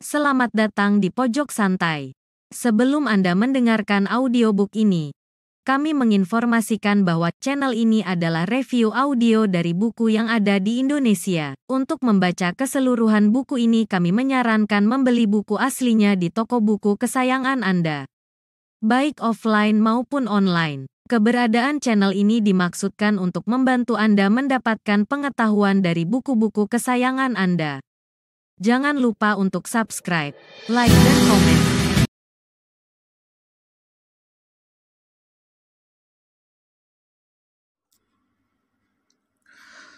Selamat datang di Pojok Santai. Sebelum Anda mendengarkan audiobook ini, kami menginformasikan bahwa channel ini adalah review audio dari buku yang ada di Indonesia. Untuk membaca keseluruhan buku ini, kami menyarankan membeli buku aslinya di toko buku kesayangan Anda, baik offline maupun online. Keberadaan channel ini dimaksudkan untuk membantu Anda mendapatkan pengetahuan dari buku-buku kesayangan Anda. Jangan lupa untuk subscribe, like, dan komen.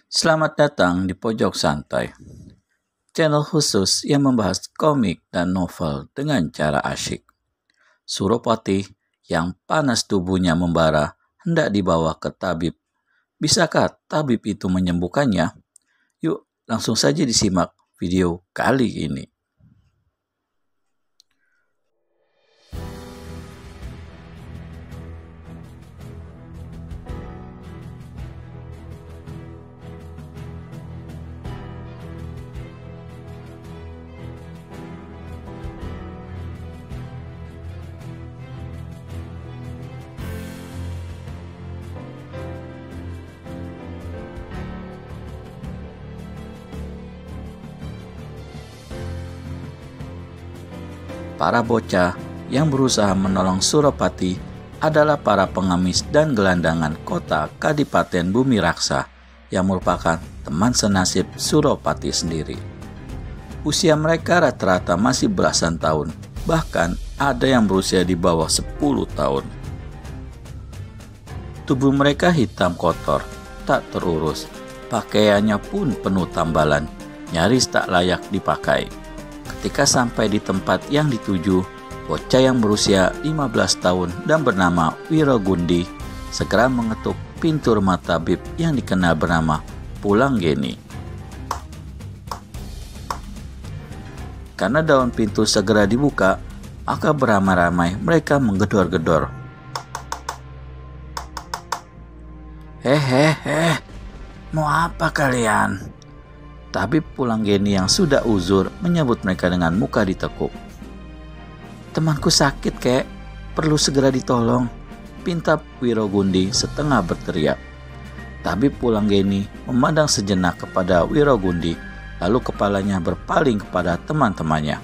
Selamat datang di Pojok Santai, channel khusus yang membahas komik dan novel dengan cara asyik. Suropati yang panas tubuhnya membara hendak dibawa ke tabib. Bisakah tabib itu menyembuhkannya? Yuk, langsung saja disimak video kali ini. Para bocah yang berusaha menolong Suropati adalah para pengemis dan gelandangan kota Kadipaten Bumi Raksa yang merupakan teman senasib Suropati sendiri. Usia mereka rata-rata masih belasan tahun, bahkan ada yang berusia di bawah 10 tahun. Tubuh mereka hitam kotor, tak terurus, pakaiannya pun penuh tambalan, nyaris tak layak dipakai. Ketika sampai di tempat yang dituju, bocah yang berusia 15 tahun dan bernama Wirogundi segera mengetuk pintu rumah tabib yang dikenal bernama Pulanggeni. Karena daun pintu segera dibuka, maka beramai-ramai mereka menggedor-gedor. Hehehe, mau apa kalian? Tabib Pulanggeni yang sudah uzur menyambut mereka dengan muka ditekuk. Temanku sakit, kek. Perlu segera ditolong, pinta Wirogundi setengah berteriak. Tabib Pulanggeni memandang sejenak kepada Wirogundi, lalu kepalanya berpaling kepada teman-temannya.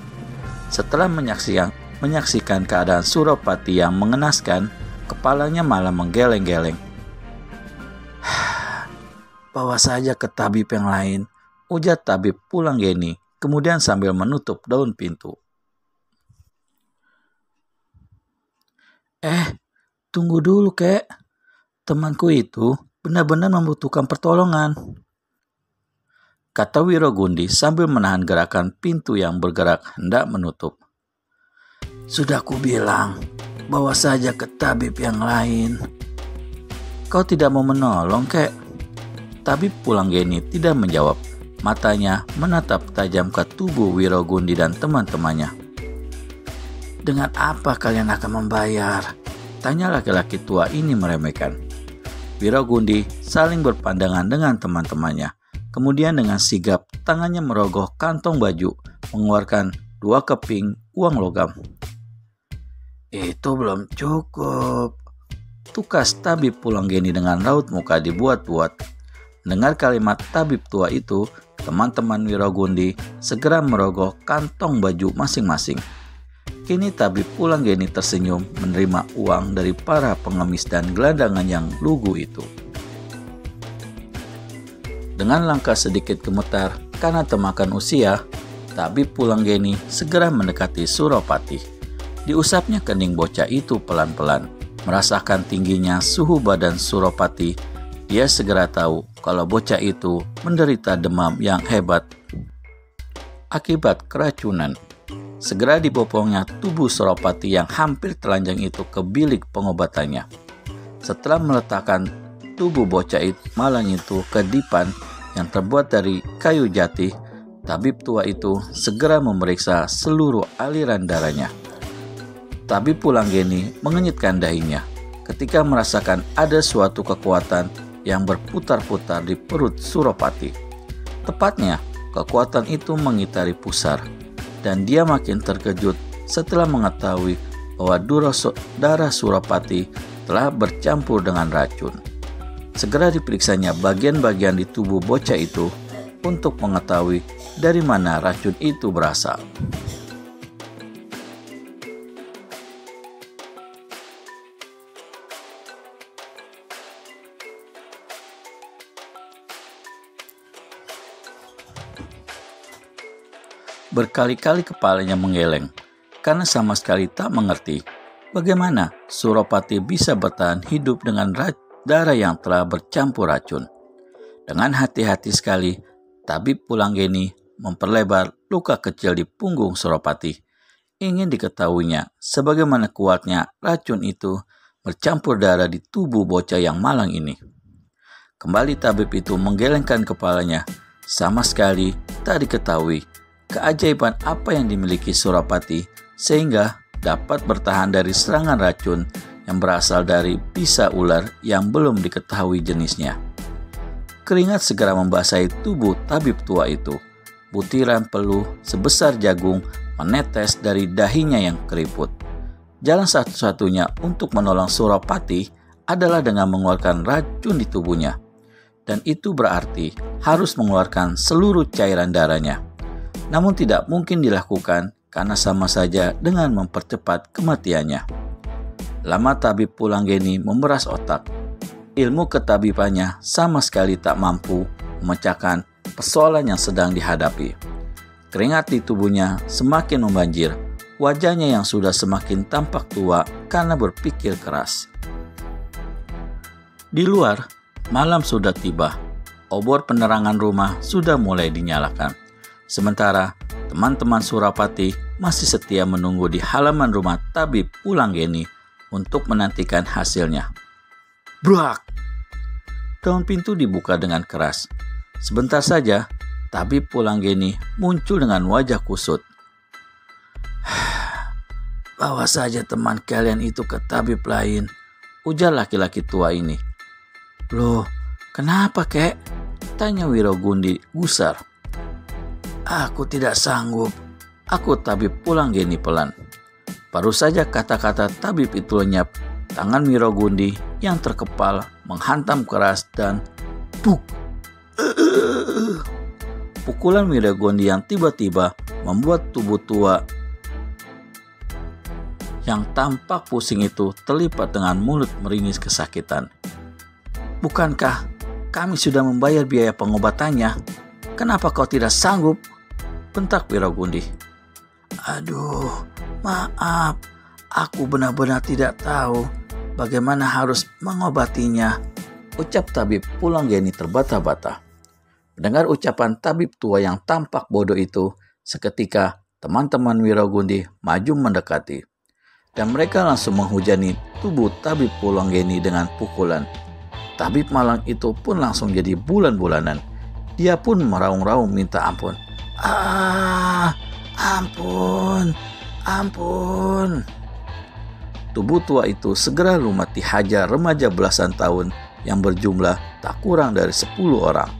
Setelah menyaksikan keadaan Suropati yang mengenaskan, kepalanya malah menggeleng-geleng. Bawa saja ke tabib yang lain, ujar tabib Pulanggeni, kemudian sambil menutup daun pintu. Tunggu dulu, kek. Temanku itu benar-benar membutuhkan pertolongan, kata Wirogundi sambil menahan gerakan pintu yang bergerak hendak menutup. Sudah kubilang, bawa saja ke tabib yang lain. Kau tidak mau menolong, kek? Tabib Pulanggeni tidak menjawab. Matanya menatap tajam ke tubuh Wirogundi dan teman-temannya. Dengan apa kalian akan membayar? Tanya laki-laki tua ini meremehkan. Wirogundi saling berpandangan dengan teman-temannya. Kemudian dengan sigap tangannya merogoh kantong baju, mengeluarkan 2 keping uang logam. Itu belum cukup, tukas tabib Pulanggeni dengan raut muka dibuat-buat. Mendengar kalimat tabib tua itu, teman-teman Wirogundi segera merogoh kantong baju masing-masing. Kini tabib Pulanggeni tersenyum menerima uang dari para pengemis dan gelandangan yang lugu itu. Dengan langkah sedikit gemetar karena temakan usia, tabib Pulanggeni segera mendekati Suropati. Diusapnya kening bocah itu pelan-pelan. Merasakan tingginya suhu badan Suropati, dia segera tahu kalau bocah itu menderita demam yang hebat akibat keracunan. Segera dibopongnya tubuh Suropati yang hampir telanjang itu ke bilik pengobatannya. Setelah meletakkan tubuh bocah itu malang itu ke dipan yang terbuat dari kayu jati, tabib tua itu segera memeriksa seluruh aliran darahnya. Tabib Pulanggeni mengenyitkan dahinya ketika merasakan ada suatu kekuatan yang berputar-putar di perut Suropati. Tepatnya, kekuatan itu mengitari pusar. dan dia makin terkejut setelah mengetahui bahwa darah Surapati telah bercampur dengan racun. Segera diperiksanya bagian-bagian di tubuh bocah itu untuk mengetahui dari mana racun itu berasal. Berkali-kali kepalanya menggeleng karena sama sekali tak mengerti bagaimana Surapati bisa bertahan hidup dengan darah yang telah bercampur racun. Dengan hati-hati sekali, tabib Pulanggeni memperlebar luka kecil di punggung Surapati. Ingin diketahuinya sebagaimana kuatnya racun itu bercampur darah di tubuh bocah yang malang ini. Kembali tabib itu menggelengkan kepalanya. Sama sekali tak diketahui keajaiban apa yang dimiliki Surapati sehingga dapat bertahan dari serangan racun yang berasal dari bisa ular yang belum diketahui jenisnya. Keringat segera membasahi tubuh tabib tua itu. Butiran peluh sebesar jagung menetes dari dahinya yang keriput. Jalan satu-satunya untuk menolong Surapati adalah dengan mengeluarkan racun di tubuhnya. Dan itu berarti harus mengeluarkan seluruh cairan darahnya. Namun tidak mungkin dilakukan karena sama saja dengan mempercepat kematiannya. Lama tabib Pulanggeni memeras otak. Ilmu ketabibannya sama sekali tak mampu memecahkan persoalan yang sedang dihadapi. Keringat di tubuhnya semakin membanjir. Wajahnya yang sudah semakin tampak tua karena berpikir keras. Di luar, malam sudah tiba. Obor penerangan rumah sudah mulai dinyalakan. Sementara teman-teman Surapati masih setia menunggu di halaman rumah tabib Pulanggeni untuk menantikan hasilnya. Brak! Daun pintu dibuka dengan keras. Sebentar saja, tabib Pulanggeni muncul dengan wajah kusut. Bawa saja teman kalian itu ke tabib lain, ujar laki-laki tua ini. Loh, kenapa kek? Tanya Wirogundi gusar. Aku tidak sanggup. Aku tabib Pulanggeni pelan. Baru saja kata-kata tabib itu lenyap, tangan Wirogundi yang terkepal menghantam keras dan puk. Pukulan Wirogundi yang tiba-tiba membuat tubuh tua yang tampak pusing itu terlipat dengan mulut meringis kesakitan. Bukankah kami sudah membayar biaya pengobatannya? Kenapa kau tidak sanggup? Bentak Wirogundi. Aduh, maaf. Aku benar-benar tidak tahu bagaimana harus mengobatinya, ucap tabib Pulanggeni terbata-bata. Mendengar ucapan tabib tua yang tampak bodoh itu, seketika teman-teman Wirogundi maju mendekati. Dan mereka langsung menghujani tubuh tabib Pulanggeni dengan pukulan. Tabib malang itu pun langsung jadi bulan-bulanan. Dia pun meraung-raung minta ampun. Ampun, ampun. Tubuh tua itu segera lumat dihajar remaja belasan tahun yang berjumlah tak kurang dari 10 orang.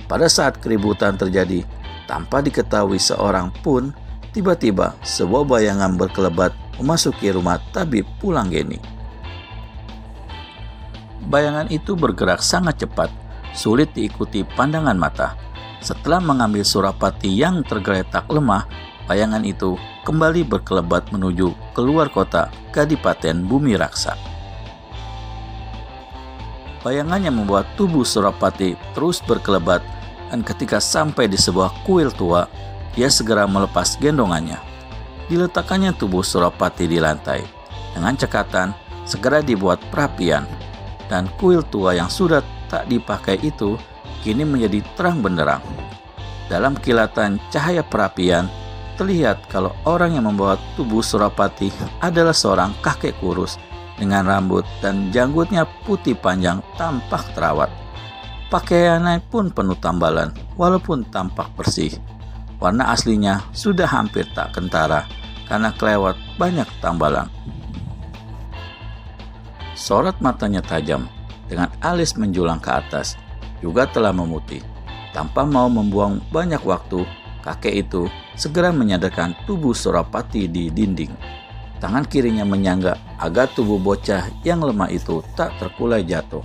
Pada saat keributan terjadi, tanpa diketahui seorang pun, tiba-tiba sebuah bayangan berkelebat memasuki rumah tabib Pulanggeni. Bayangan itu bergerak sangat cepat, sulit diikuti pandangan mata. Setelah mengambil Surapati yang tergeletak lemah, bayangan itu kembali berkelebat menuju keluar kota Kadipaten Bumi Raksa. Bayangannya membuat tubuh Surapati terus berkelebat dan ketika sampai di sebuah kuil tua, dia segera melepas gendongannya. Diletakkannya tubuh Surapati di lantai. Dengan cekatan, segera dibuat perapian. Dan kuil tua yang sudah tak dipakai itu kini menjadi terang benderang. Dalam kilatan cahaya perapian, terlihat kalau orang yang membawa tubuh Surapati adalah seorang kakek kurus dengan rambut dan janggutnya putih panjang tampak terawat. Pakaiannya pun penuh tambalan, walaupun tampak bersih. Warna aslinya sudah hampir tak kentara karena kelewat banyak tambalan. Sorot matanya tajam, dengan alis menjulang ke atas, juga telah memutih. Tanpa mau membuang banyak waktu, kakek itu segera menyadarkan tubuh Surapati di dinding. Tangan kirinya menyangga agar tubuh bocah yang lemah itu tak terkulai jatuh.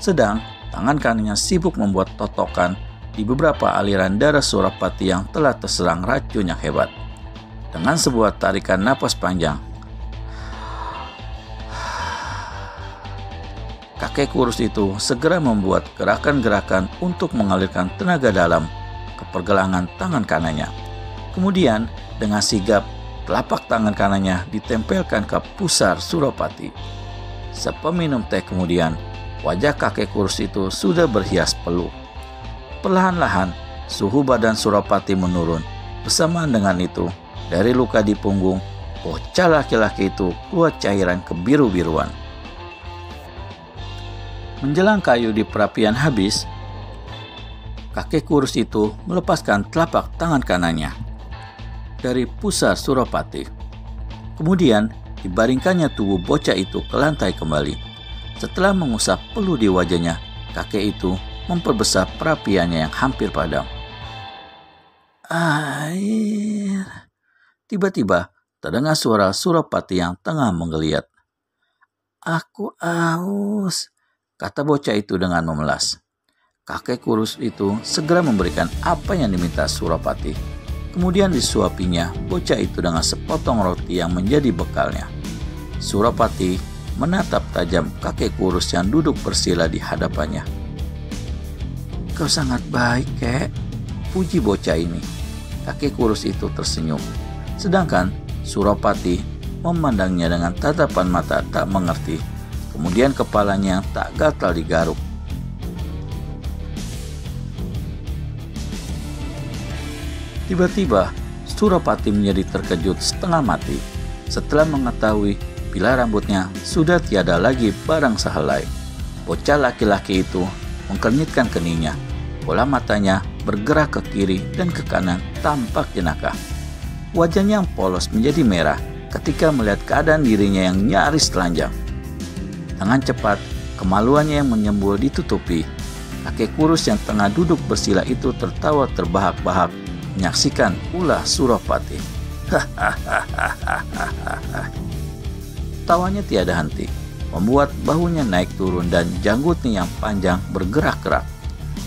Sedang tangan kanannya sibuk membuat totokan di beberapa aliran darah Surapati yang telah terserang racun yang hebat. Dengan sebuah tarikan napas panjang, kakek kurus itu segera membuat gerakan-gerakan untuk mengalirkan tenaga dalam ke pergelangan tangan kanannya. Kemudian dengan sigap telapak tangan kanannya ditempelkan ke pusar Surapati. Sepeminum teh kemudian, wajah kakek kurus itu sudah berhias peluh. Perlahan-lahan suhu badan Surapati menurun. Bersamaan dengan itu, dari luka di punggung, bocah laki-laki itu keluar cairan kebiru-biruan. Menjelang kayu di perapian habis, kakek kurus itu melepaskan telapak tangan kanannya dari pusar Surapati. Kemudian dibaringkannya tubuh bocah itu ke lantai kembali. Setelah mengusap peluh di wajahnya, kakek itu memperbesar perapiannya yang hampir padam. Air. Tiba-tiba terdengar suara Surapati yang tengah menggeliat. Aku aus, kata bocah itu dengan memelas. Kakek kurus itu segera memberikan apa yang diminta Surapati. Kemudian disuapinya bocah itu dengan sepotong roti yang menjadi bekalnya. Surapati menatap tajam kakek kurus yang duduk bersila di hadapannya. Kau sangat baik, kek, puji bocah ini. Kakek kurus itu tersenyum. Sedangkan Surapati memandangnya dengan tatapan mata tak mengerti. Kemudian kepalanya tak gatal digaruk. Tiba-tiba, Surapati menjadi terkejut setengah mati setelah mengetahui bila rambutnya sudah tiada lagi barang sehelai. Bocah laki-laki itu mengkernyitkan keningnya. Bola matanya bergerak ke kiri dan ke kanan tampak jenaka. Wajahnya yang polos menjadi merah ketika melihat keadaan dirinya yang nyaris telanjang. Dengan cepat, kemaluannya yang menyembul ditutupi. Kakek kurus yang tengah duduk bersila itu tertawa terbahak-bahak menyaksikan ulah Surapati. Tawanya tiada henti, membuat bahunya naik turun dan janggutnya yang panjang bergerak-gerak.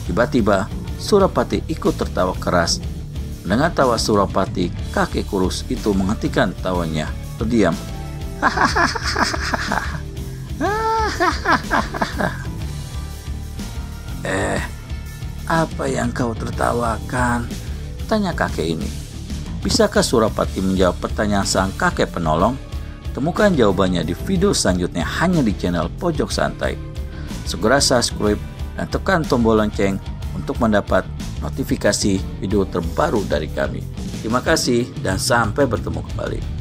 Tiba-tiba Surapati ikut tertawa keras. Mendengar tawa Surapati, kakek kurus itu menghentikan tawanya, terdiam. Apa yang kau tertawakan? Tanya kakek ini. Bisakah Surapati menjawab pertanyaan sang kakek penolong? Temukan jawabannya di video selanjutnya hanya di channel Pojok Santai. Segera subscribe dan tekan tombol lonceng untuk mendapat notifikasi video terbaru dari kami. Terima kasih dan sampai bertemu kembali.